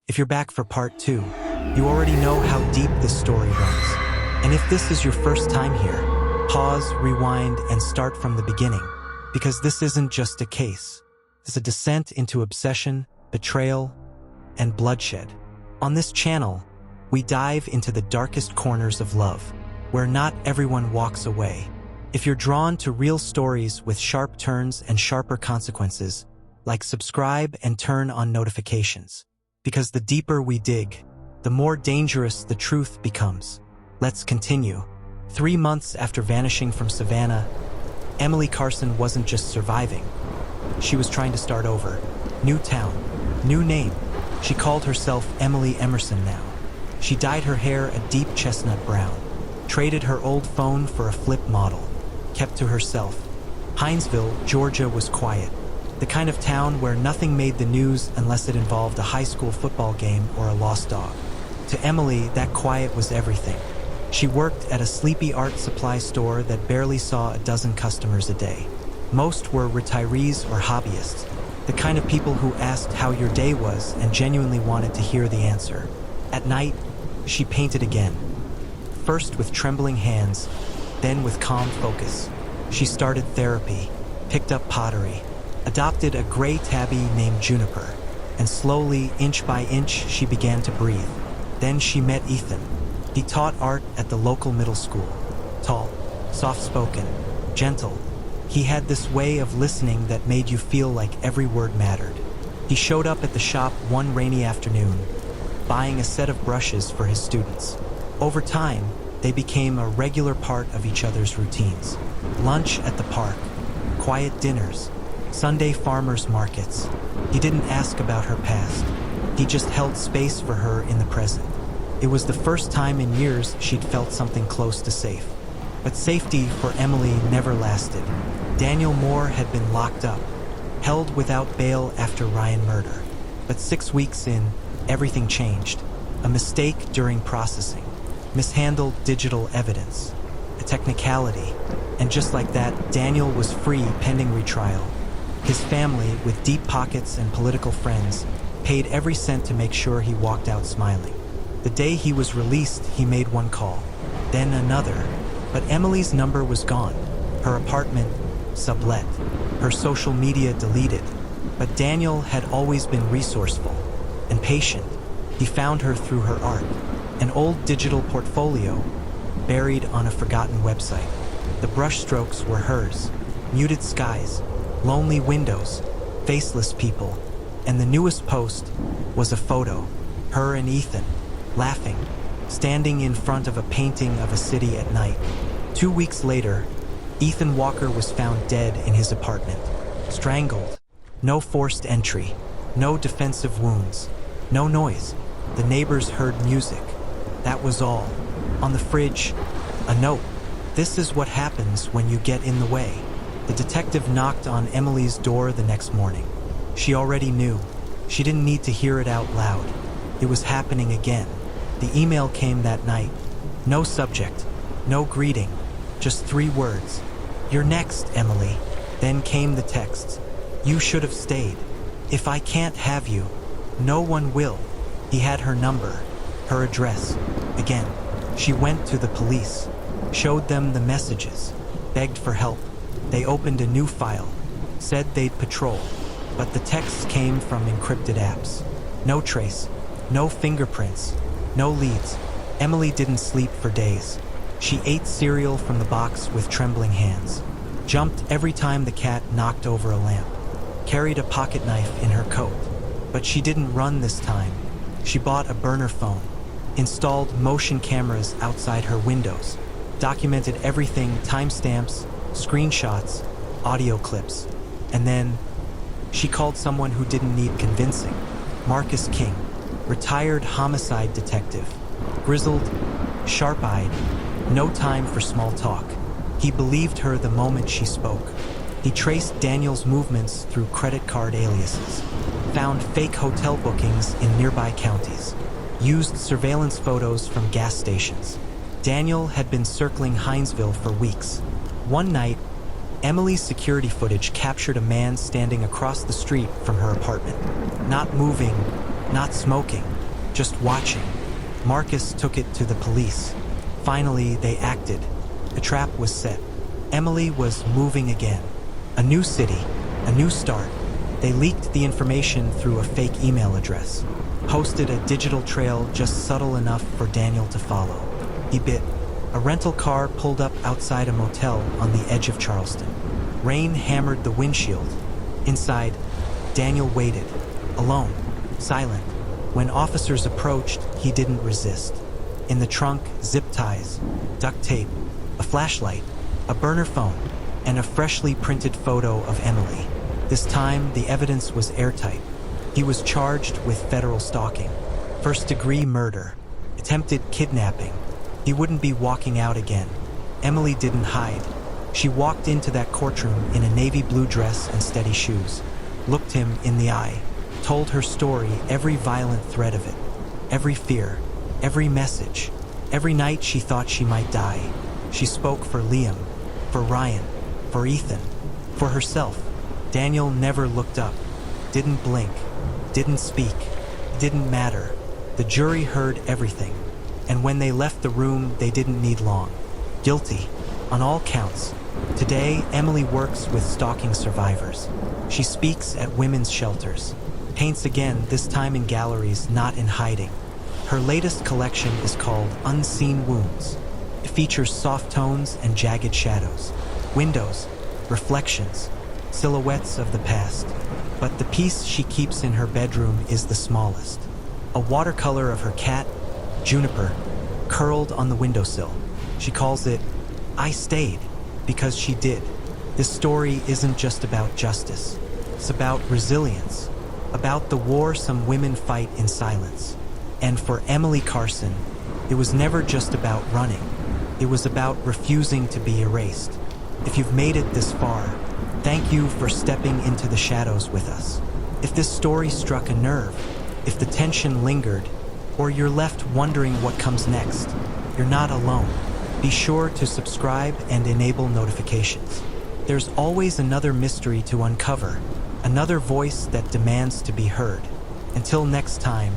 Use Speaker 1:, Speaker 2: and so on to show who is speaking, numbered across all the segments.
Speaker 1: If you're back for part 2, you already know how deep this story runs. And if this is your first time here, pause, rewind, and start from the beginning, because this isn't just a case. It's a descent into obsession, betrayal, and bloodshed. On this channel, we dive into the darkest corners of love, where not everyone walks away. If you're drawn to real stories with sharp turns and sharper consequences, subscribe and turn on notifications. Because the deeper we dig, the more dangerous the truth becomes. Let's continue. 3 months after vanishing from Savannah, Emily Carson wasn't just surviving. She was trying to start over. New town, new name. She called herself Emily Emerson now. She dyed her hair a deep chestnut brown, traded her old phone for a flip model, kept to herself. Hinesville, Georgia was quiet. The kind of town where nothing made the news unless it involved a high school football game or a lost dog. To Emily, that quiet was everything. She worked at a sleepy art supply store that barely saw a dozen customers a day. Most were retirees or hobbyists, the kind of people who asked how your day was and genuinely wanted to hear the answer. At night, she painted again. First with trembling hands, then with calm focus. She started therapy, picked up pottery, adopted a gray tabby named Juniper, and slowly, inch by inch, she began to breathe. Then she met Ethan. He taught art at the local middle school. Tall, soft-spoken, gentle. He had this way of listening that made you feel like every word mattered. He showed up at the shop one rainy afternoon, buying a set of brushes for his students. Over time, they became a regular part of each other's routines. Lunch at the park, quiet dinners, Sunday farmers markets. He didn't ask about her past. He just held space for her in the present. It was the first time in years she'd felt something close to safe. But safety for Emily never lasted. Daniel Moore had been locked up, held without bail after Ryan murder. But 6 weeks in, everything changed. A mistake during processing, mishandled digital evidence, a technicality, and just like that, Daniel was free pending retrial. His family, with deep pockets and political friends, paid every cent to make sure he walked out smiling. The day he was released, he made one call, then another, but Emily's number was gone. Her apartment sublet, her social media deleted. But Daniel had always been resourceful and patient. He found her through her art, an old digital portfolio buried on a forgotten website. The brushstrokes were hers, muted skies, lonely windows, faceless people, and the newest post was a photo, her and Ethan, laughing, standing in front of a painting of a city at night. 2 weeks later, Ethan Walker was found dead in his apartment, strangled. No forced entry, no defensive wounds, no noise. The neighbors heard music. That was all. On the fridge, a note. This is what happens when you get in the way. The detective knocked on Emily's door the next morning. She already knew. She didn't need to hear it out loud. It was happening again. The email came that night. No subject, no greeting, just 3 words. "You're next, Emily." Then came the texts. "You should have stayed. If I can't have you, no one will." He had her number, her address. Again, she went to the police, showed them the messages, begged for help. They opened a new file, said they'd patrol, but the texts came from encrypted apps. No trace, no fingerprints, no leads. Emily didn't sleep for days. She ate cereal from the box with trembling hands, jumped every time the cat knocked over a lamp, carried a pocket knife in her coat. But she didn't run this time. She bought a burner phone, installed motion cameras outside her windows, documented everything, timestamps, screenshots, audio clips. And then she called someone who didn't need convincing. Marcus King, retired homicide detective, grizzled, sharp-eyed, no time for small talk. He believed her the moment she spoke. He traced Daniel's movements through credit card aliases, found fake hotel bookings in nearby counties, used surveillance photos from gas stations. Daniel had been circling Hinesville for weeks. One night, Emily's security footage captured a man standing across the street from her apartment, not moving, not smoking, just watching. Marcus took it to the police. Finally, they acted. A trap was set. Emily was moving again. A new city, a new start. They leaked the information through a fake email address, posted a digital trail just subtle enough for Daniel to follow. He bit. A rental car pulled up outside a motel on the edge of Charleston. Rain hammered the windshield. Inside, Daniel waited, alone, silent. When officers approached, he didn't resist. In the trunk, zip ties, duct tape, a flashlight, a burner phone, and a freshly printed photo of Emily. This time, the evidence was airtight. He was charged with federal stalking, first-degree murder, attempted kidnapping. He wouldn't be walking out again. Emily didn't hide. She walked into that courtroom in a navy blue dress and steady shoes, looked him in the eye, told her story, every violent thread of it, every fear, every message. Every night she thought she might die. She spoke for Liam, for Ryan, for Ethan, for herself. Daniel never looked up, didn't blink, didn't speak, didn't matter. The jury heard everything, and when they left the room, they didn't need long. Guilty, on all counts. Today, Emily works with stalking survivors. She speaks at women's shelters, paints again, this time in galleries, not in hiding. Her latest collection is called Unseen Wounds. It features soft tones and jagged shadows, windows, reflections, silhouettes of the past. But the piece she keeps in her bedroom is the smallest. A watercolor of her cat, Juniper, curled on the windowsill. She calls it, "I Stayed," because she did. This story isn't just about justice. It's about resilience, about the war some women fight in silence. And for Emily Carson, it was never just about running. It was about refusing to be erased. If you've made it this far, thank you for stepping into the shadows with us. If this story struck a nerve, if the tension lingered, or you're left wondering what comes next, you're not alone. Be sure to subscribe and enable notifications. There's always another mystery to uncover, another voice that demands to be heard. Until next time,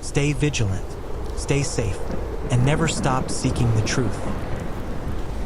Speaker 1: stay vigilant, stay safe, and never stop seeking the truth.